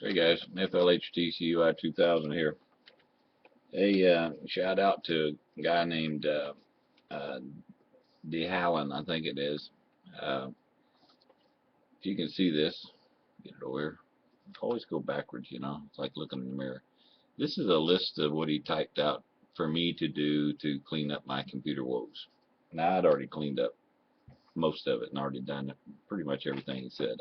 Hey guys, FLHTCUI 2000 here. Hey, shout out to a guy named uh, Dhowlan, I think it is. Uh, if you can see this, get it over here. Always go backwards, you know. It's like looking in the mirror. This is a list of what he typed out for me to do to clean up my computer woes. Now, I'd already cleaned up most of it and already done pretty much everything he said.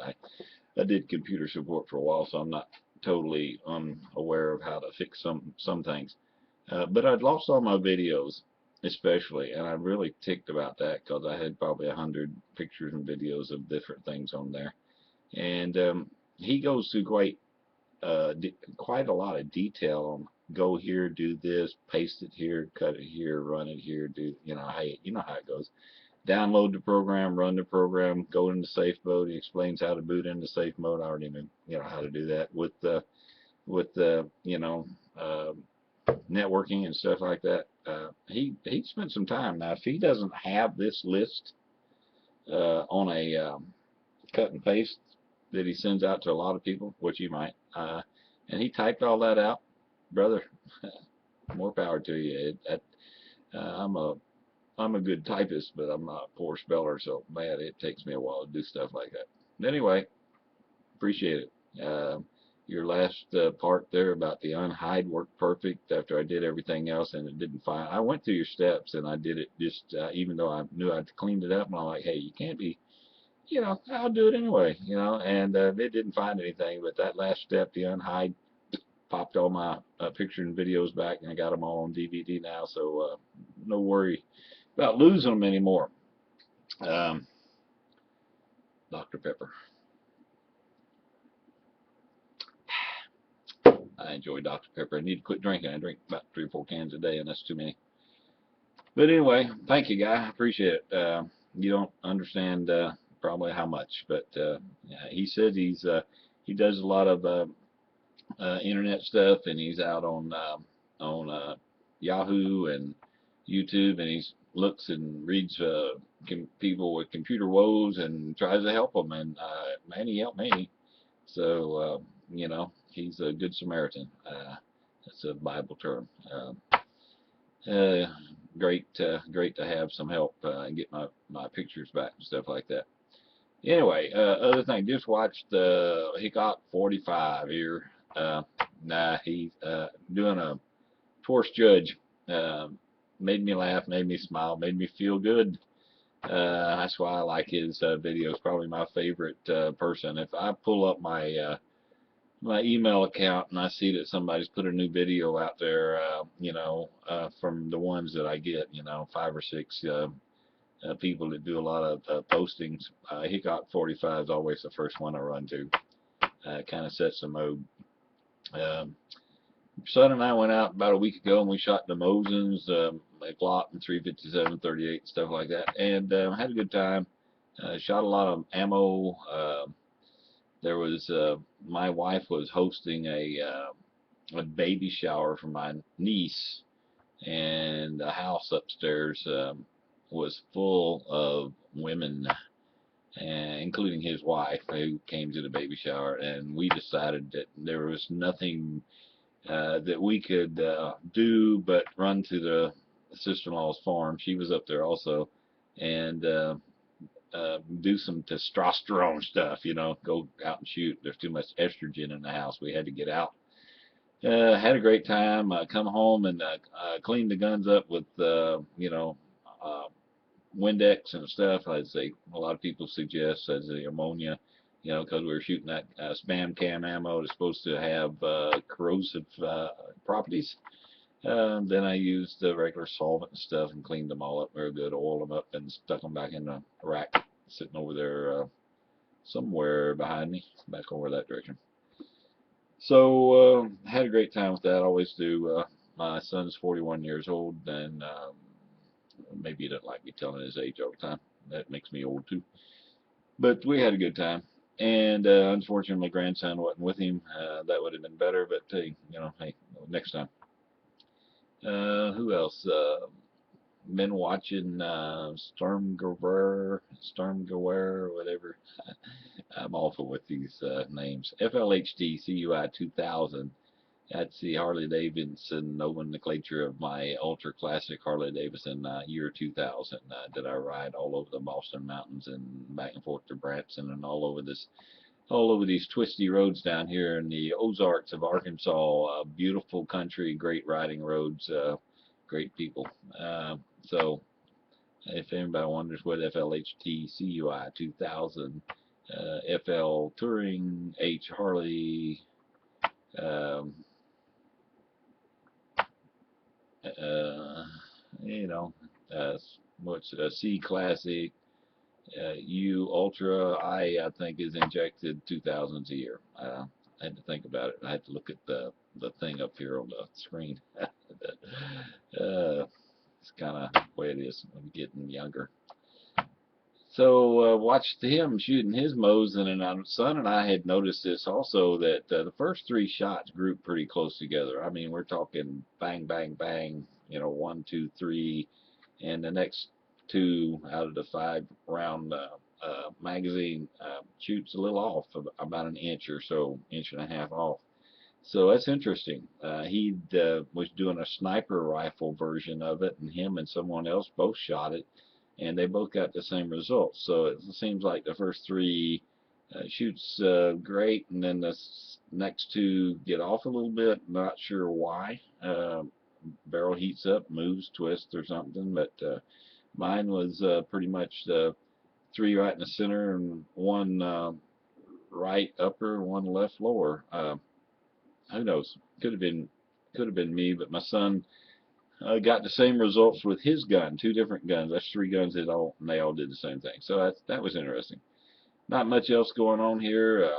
I did computer support for a while, so I'm not totally unaware of how to fix some things. But I'd lost all my videos, especially, and I'm really ticked about that because I had probably 100 pictures and videos of different things on there. And he goes through quite a lot of detail on go here, do this, paste it here, cut it here, run it here, do hey, you know how it goes. Download the program, run the program, go into safe mode. He explains how to boot into safe mode. I already knew how to do that with the uh, networking and stuff like that. He spent some time. Now, if he doesn't have this list on a cut and paste that he sends out to a lot of people, which you might, and he typed all that out, brother, more power to you. I'm a good typist, but I'm not a poor speller, so man, it takes me a while to do stuff like that. Anyway, appreciate it. Your last part there about the unhide worked perfect after I did everything else and it didn't find. I went through your steps and I did it just even though I knew I'd cleaned it up, and I'm like, hey, you can't be, I'll do it anyway, and it didn't find anything. But that last step, the unhide, popped all my pictures and videos back, and I got them all on DVD now, so no worry about losing them anymore. Um, Dr. Pepper. I enjoy Dr. Pepper. I need to quit drinking. I drink about 3 or 4 cans a day, and that's too many. But anyway, thank you, guy. I appreciate it. You don't understand probably how much, but yeah, he says he does a lot of internet stuff, and he's out on Yahoo and YouTube, and he looks and reads people with computer woes and tries to help them. And man, he helped me. So he's a good Samaritan. That's a Bible term. Uh, great to have some help and get my pictures back and stuff like that. Anyway, other thing, just watched Hickok 45 here. He's doing a Force Judge. Uh, Made me laugh, made me smile, made me feel good. That's why I like his videos. Probably my favorite person. If I pull up my email account and I see that somebody's put a new video out there, from the ones that I get, 5 or 6 people that do a lot of postings, Hickok 45 is always the first one I run to. Kind of sets the mode. Um, Son and I went out about a week ago and we shot the Mosins, a Glock and 357, 38, stuff like that, and had a good time. Shot a lot of ammo. There was my wife was hosting a baby shower for my niece, and the house upstairs was full of women, including his wife, who came to the baby shower, and we decided that there was nothing that we could do but run to the sister-in-law's farm. She was up there also, and do some testosterone stuff, go out and shoot. There's too much estrogen in the house. We had to get out. Had a great time. Come home and cleaned the guns up with, uh, Windex and stuff. I'd say a lot of people suggest as the ammonia, because we were shooting that spam cam ammo that's supposed to have corrosive properties. Then I used the regular solvent and stuff and cleaned them all up real good, oiled them up, and stuck them back in the rack sitting over there somewhere behind me, back over that direction. So had a great time with that. I always do. My son's 41 years old, and maybe he doesn't like me telling his age all the time. That makes me old too. But we had a good time. And unfortunately, my grandson wasn't with him. That would have been better, but hey, next time. Who else? been watching Stormgewehr, whatever. I'm awful with these names. FLHD CUI 2000. That's the Harley Davidson nomenclature of my ultra classic Harley Davidson year 2000 that I ride all over the Boston Mountains and back and forth to Branson and all over these twisty roads down here in the Ozarks of Arkansas. Beautiful country, great riding roads, great people. So if anybody wonders what FLHT CUI 2000, FL Touring H Harley, um, uh, you know, what's C Classic, U Ultra, I think is injected 2000s a year. I had to think about it. I had to look at the thing up here on the screen. It's kind of the way it is when you're getting younger. So watched him shooting his mows, and then son and I had noticed this also, that the first three shots grouped pretty close together. I mean, we're talking bang, bang, bang, 1, 2, 3, and the next two out of the 5 round magazine shoots a little off, about an inch or so, inch and a half off. So that's interesting. He was doing a sniper rifle version of it, and him and someone else both shot it, and they both got the same results. So it seems like the first three shoots great, and then the next two get off a little bit. Not sure why. Barrel heats up, moves, twists, or something. But mine was pretty much the 3 right in the center, and 1 right upper, 1 left lower. Who knows? Could have been me, but my son got the same results with his gun, 2 different guns. That's 3 guns that they all did the same thing. So that was interesting. Not much else going on here.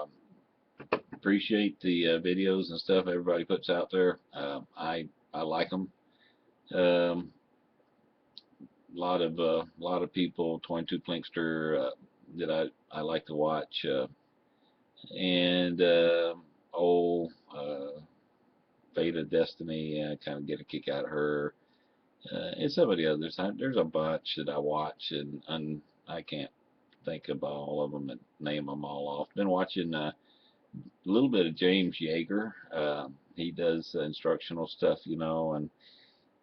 Appreciate the videos and stuff everybody puts out there. I like them. A lot of people, 22 Plinkster, that I like to watch, and old Fate of Destiny. I kind of get a kick out of her. And some of the others. There's a bunch that I watch, and I can't think of all of them and name them all off. Been watching a little bit of James Yeager. He does instructional stuff, and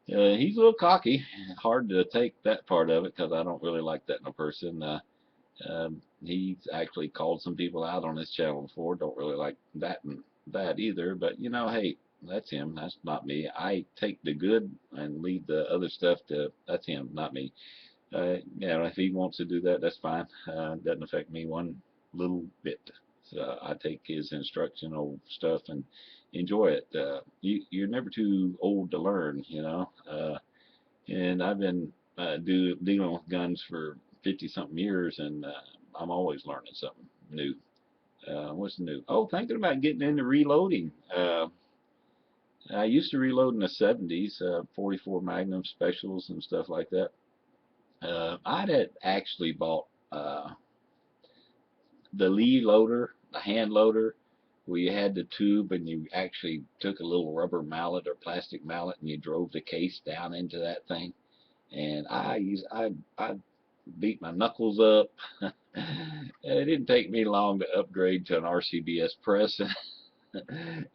he's a little cocky. Hard to take that part of it because I don't really like that in a person. He's actually called some people out on his channel before. Don't really like that and that either. But hey, that's him. That's not me. I take the good and leave the other stuff to. That's him, not me. If he wants to do that, that's fine. Doesn't affect me one little bit. So I take his instructional stuff and enjoy it. You're never too old to learn, and I've been dealing with guns for 50 something years, and I'm always learning something new. What's new? Oh, thinking about getting into reloading. I used to reload in the 70s, 44 Magnum specials and stuff like that. I had actually bought the Lee loader, the hand loader, where you had the tube and you actually took a little rubber mallet or plastic mallet and you drove the case down into that thing. And I beat my knuckles up. It didn't take me long to upgrade to an RCBS press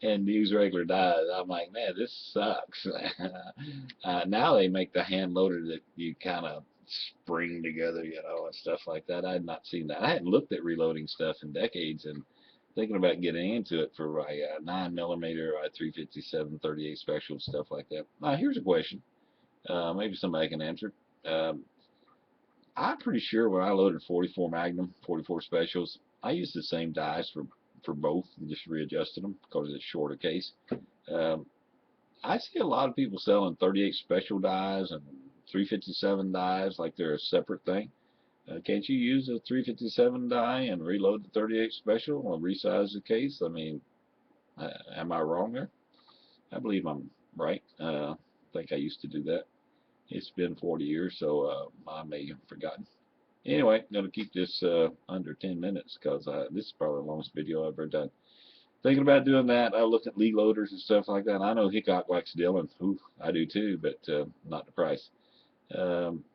and use regular dies. I'm like, man, this sucks. Now they make the hand loader that you kind of spring together, and stuff like that. I had not seen that. I hadn't looked at reloading stuff in decades, and thinking about getting into it for my 9mm, 357, 38 special, stuff like that. Now, here's a question. Maybe somebody can answer. I'm pretty sure when I loaded 44 Magnum, 44 specials, I used the same dies for both and just readjusted them because it's a shorter case. I see a lot of people selling 38 special dies and 357 dies like they're a separate thing. Can't you use a 357 die and reload the 38 special or resize the case? I mean, am I wrong there? I believe I'm right. I think I used to do that. It's been 40 years, so I may have forgotten. Anyway, I'm going to keep this under 10 minutes because this is probably the longest video I've ever done. Thinking about doing that. I look at Lee loaders and stuff like that. I know Hickok likes Dhowlan. Ooh, I do too, but not the price.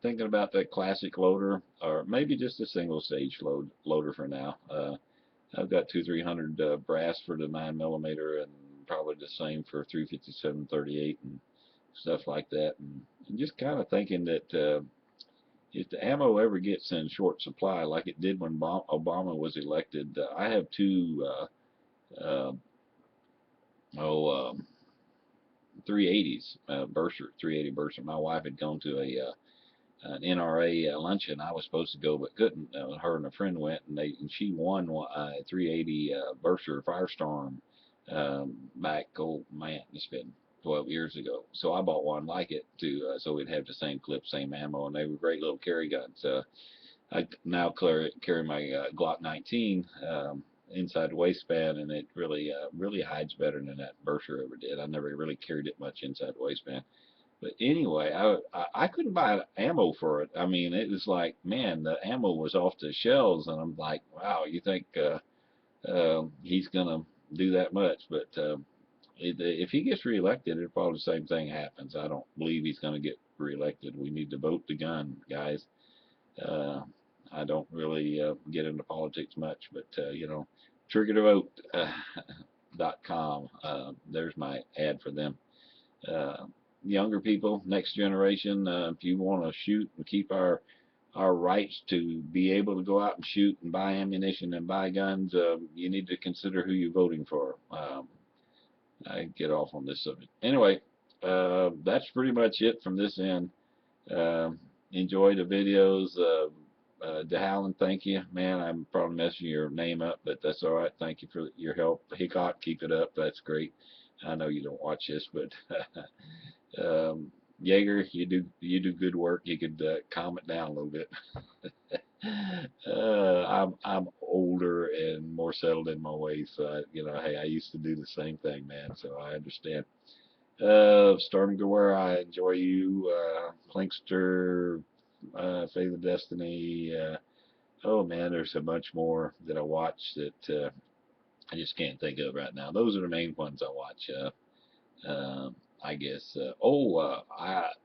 Thinking about that classic loader, or maybe just a single stage loader for now. I've got 2 300 brass for the 9 millimeter, and probably the same for 357 38 and stuff like that. And just kind of thinking that if the ammo ever gets in short supply, like it did when Obama was elected, I have two uh, oh 380s Berkshire 380 Berkshire. My wife had gone to an NRA luncheon. I was supposed to go but couldn't. Her and a friend went, and she won a 380 Berkshire Firestorm back. Oh man, it's been 12 years ago. So I bought one like it to so we'd have the same clip, same ammo, and they were great little carry guns. I now carry my Glock 19 inside the waistband, and it really hides better than that Berkshire ever did. I never really carried it much inside the waistband. But anyway, I couldn't buy ammo for it. I mean, it was like, man, the ammo was off the shelves, and I'm like, wow, you think he's gonna do that much? But if he gets reelected, it'll probably the same thing happens. I don't believe he's gonna get reelected. We need to vote the gun, guys. Uh, I don't really get into politics much, but triggertovote.com. There's my ad for them. Uh, Younger people, next generation, if you want to shoot and keep our rights to be able to go out and shoot and buy ammunition and buy guns, you need to consider who you're voting for. I get off on this subject. Anyway, that's pretty much it from this end. Uh, Enjoy the videos. Dhowlan, thank you, man. I'm probably messing your name up, but that's all right. Thank you for your help. Hickok, keep it up. That's great. I know you don't watch this, but Jaeger, you do good work. You could calm it down a little bit. I'm older and more settled in my ways, so hey, I used to do the same thing, man. So I understand. Starting to where I enjoy you, Klinkster, Faith of Destiny. Oh man, there's a bunch more that I watch that I just can't think of right now. Those are the main ones I watch. I guess.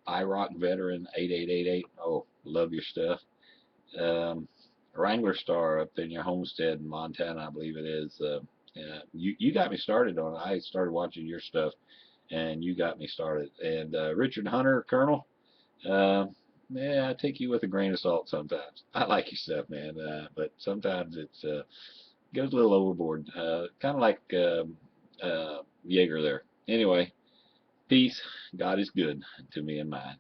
I Rock Veteran 8888. Oh, love your stuff. Um, Wrangler Star up in your homestead in Montana, I believe it is. Yeah, you got me started on it. I started watching your stuff, and you got me started. And Richard Hunter, Colonel. Uh, yeah, I take you with a grain of salt sometimes. I like your stuff, man, but sometimes it's goes a little overboard. Kind of like Jaeger there. Anyway, peace. God is good to me and mine.